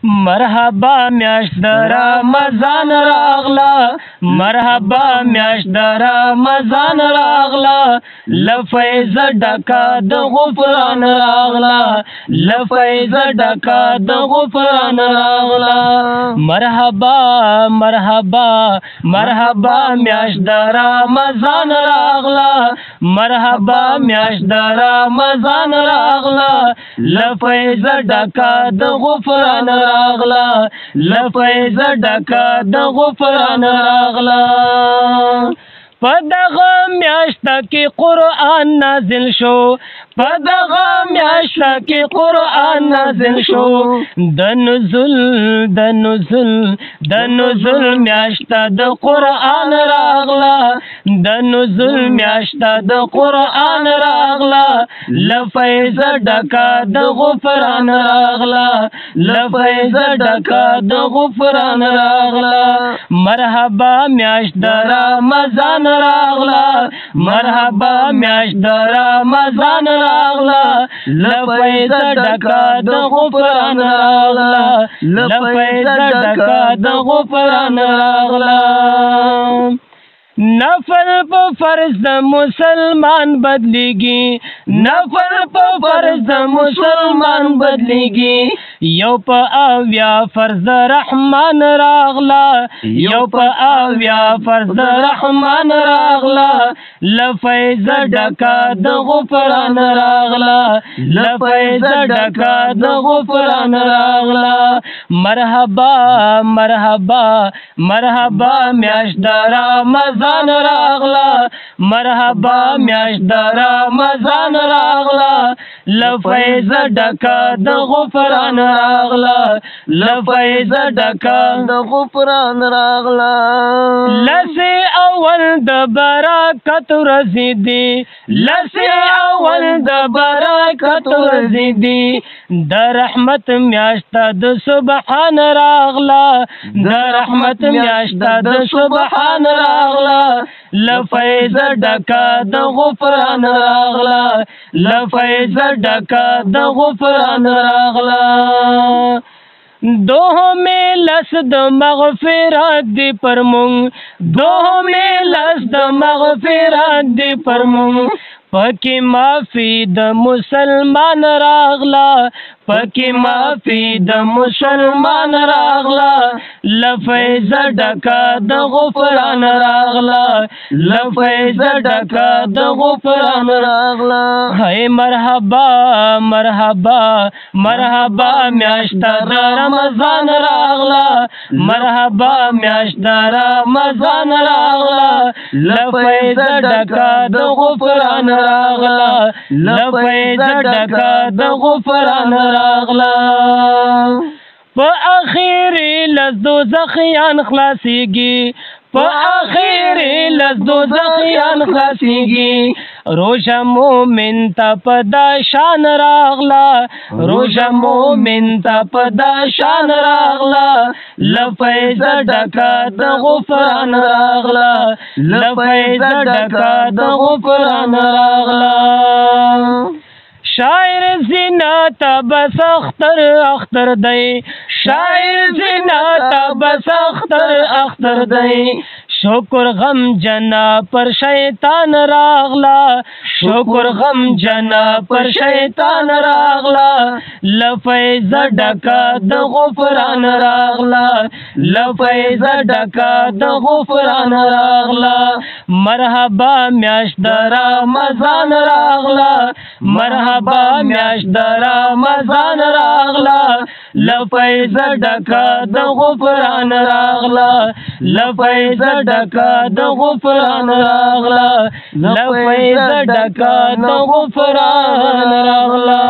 مرحبا میاشت د رمضان راغله مرحبا میاشت د رمضان راغله لفیض ډکا د غفران راغله لفیض ډکا د غفران راغله مرحبا مرحبا مرحبا میاشت د رمضان راغله مرحبا میاشت د رمضان راغله لفیض ډکا د غفران راغلا لفیض ډکا د غفران راغلا پدغه میاشت کې قرآن نازل شو پدغه میاشت کې قرآن نازل شو د نزول میاشت د قرآن راغلا د نزول میاشت د قرآن راغلا لفیض ډکا د غفران راغلا لفیض ډکا د غفران راغلا مرحبا میاشت د رمضان راغلا مرحبا میاشت د رمضان راغلا لفیض ډکا د غفران راغلا لفیض ډکا د غفران راغلا نفل په فرض د مسلمان بدلیږي نفل په فرض د مسلمان بدلیږي یو په اویا فرض د رحمان راغلا یو په اویا فرض د رحمان راغلا لفیض ډکا د غفران راغلا لفیض ډکا د غفران راغلا مرحبا مرحبا مرحبا میاشت د رمضان راغلا مرحبا میاشت د رمضان راغلا لفیض ډکا د غفران راغلا لفیض ډکا د غفران راغلا لسی اول د برکت ورځې دي لسی اول د برکت ورځې دي د رحمت میاشت د سبحان راغلا د رحمت میاشت د سبحان راغلا لفیض ډکا د غفران راغلا لفیض ډکا د غفران راغلا دوهمې لس د مغفرت دی پر مونږ دوهمې لس د مغفرت دی پر مونږ پکې معافي د مسلمان راغلا پکې معافي د مسلمان راغلا لفیض ډکا د غفران راغلا لفیض ډکا د غفران راغلا هي مرحبا مرحبا مرحبا میاشت د رمضان راغلا مرحبا میاشت د رمضان راغلا لفیض ډکا د غفران راغلا لفیض ډکا د غفران راغلا په اخیری لز دوزخیان خلاصیږي په اخیری لز دوزخیان خلاصیږي روژه مومن ته په دا شان راغلا روژه مومن ته په دا شان راغلا لفیض ډکا د غفران راغلا لفیض ډکا د غفران راغلا شاعر زنا ته بس اختر دی شاعر زنا ته بس اختر دی شکر غم جنا پر شیطان راغلا شکر غم جنا پر شیطان راغلا لفیض ډکا د غفران راغلا لفیض ډکا د غفران راغلا مرحبا میاشت د رمضان راغلا مرحبا میاشت د رمضان راغلا لفیض ډکا د غفران راغلا لفیض ډکا د غفران راغلا لفیض ډکا د غفران راغلا